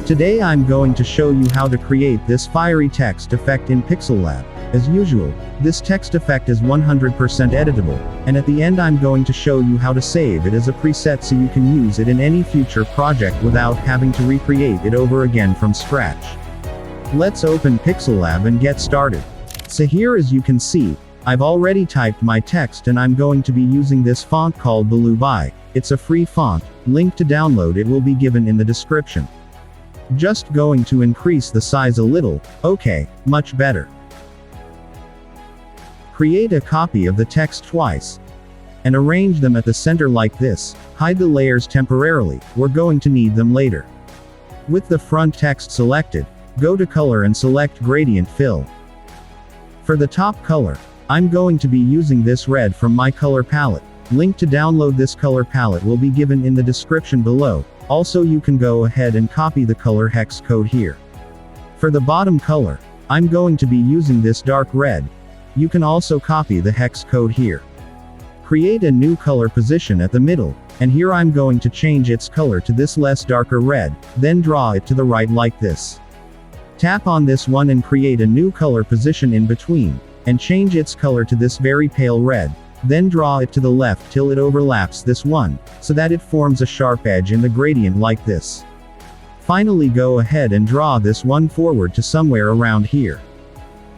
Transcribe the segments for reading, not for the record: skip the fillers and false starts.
Today I'm going to show you how to create this fiery text effect in PixelLab. As usual, this text effect is 100% editable, and at the end I'm going to show you how to save it as a preset so you can use it in any future project without having to recreate it over again from scratch. Let's open PixelLab and get started. So here, as you can see, I've already typed my text and I'm going to be using this font called Blue. It's a free font. Link to download it will be given in the description. Just going to increase the size a little. Okay, much better. Create a copy of the text twice and arrange them at the center like this. Hide the layers temporarily, we're going to need them later. With the front text selected, go to color and select gradient fill. For the top color, I'm going to be using this red from my color palette. Link to download this color palette will be given in the description below. Also, you can go ahead and copy the color hex code here. For the bottom color, I'm going to be using this dark red. You can also copy the hex code here. Create a new color position at the middle, and here I'm going to change its color to this less darker red, then draw it to the right like this. Tap on this one and create a new color position in between, and change its color to this very pale red. Then draw it to the left till it overlaps this one, so that it forms a sharp edge in the gradient like this. Finally, go ahead and draw this one forward to somewhere around here.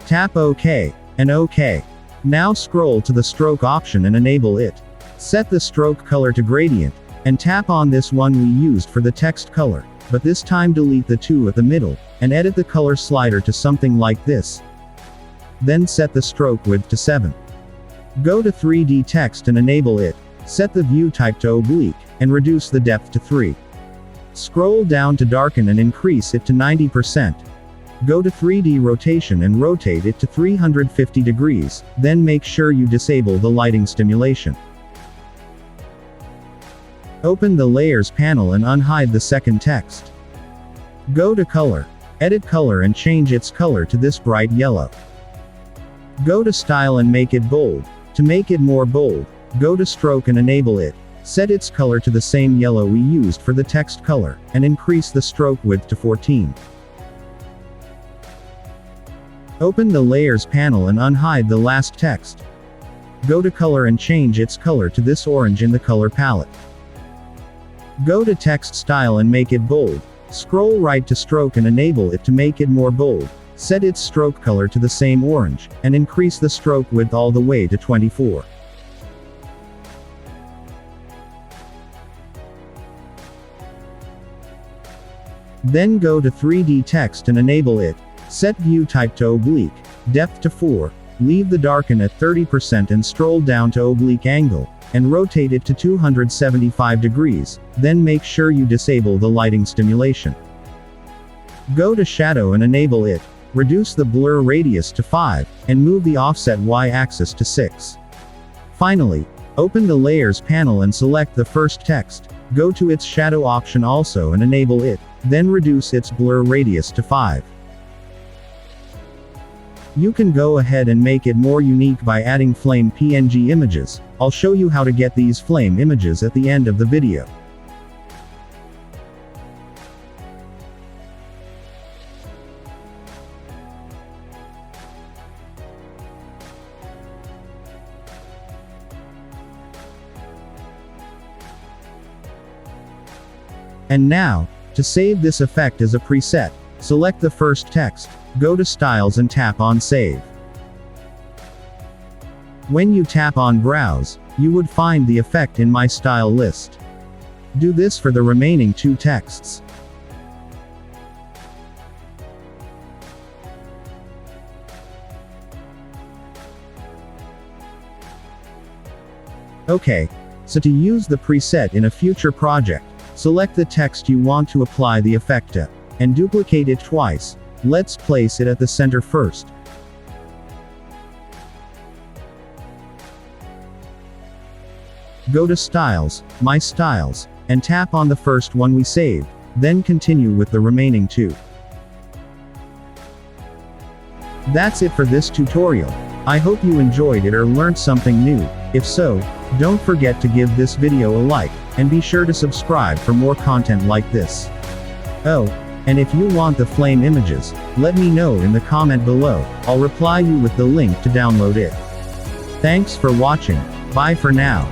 Tap OK, and OK. Now scroll to the stroke option and enable it. Set the stroke color to gradient, and tap on this one we used for the text color, but this time delete the two at the middle, and edit the color slider to something like this. Then set the stroke width to 7. Go to 3D text and enable it. Set the view type to oblique, and reduce the depth to 3. Scroll down to darken and increase it to 90%. Go to 3D rotation and rotate it to 350 degrees, then make sure you disable the lighting stimulation. Open the layers panel and unhide the second text. Go to color, edit color and change its color to this bright yellow. Go to style and make it bold. To make it more bold, go to stroke and enable it. Set its color to the same yellow we used for the text color, and increase the stroke width to 14. Open the layers panel and unhide the last text. Go to color and change its color to this orange in the color palette. Go to text style and make it bold. Scroll right to stroke and enable it to make it more bold. Set its stroke color to the same orange, and increase the stroke width all the way to 24. Then go to 3D text and enable it. Set view type to oblique, depth to 4, leave the darken at 30% and scroll down to oblique angle, and rotate it to 275 degrees, then make sure you disable the lighting stimulation. Go to shadow and enable it. Reduce the blur radius to 5, and move the offset y-axis to 6. Finally, open the layers panel and select the first text. Go to its shadow option also and enable it, then reduce its blur radius to 5. You can go ahead and make it more unique by adding flame PNG images. I'll show you how to get these flame images at the end of the video. And now, to save this effect as a preset, select the first text, go to Styles and tap on Save. When you tap on Browse, you would find the effect in My Style list. Do this for the remaining two texts. Okay, so to use the preset in a future project, select the text you want to apply the effect to, and duplicate it twice. Let's place it at the center first. Go to Styles, My Styles, and tap on the first one we saved, then continue with the remaining two. That's it for this tutorial. I hope you enjoyed it or learned something new. If so, don't forget to give this video a like, and be sure to subscribe for more content like this. Oh, And if you want the flame images, let me know in the comment below, I'll reply you with the link to download it. Thanks for watching, bye for now.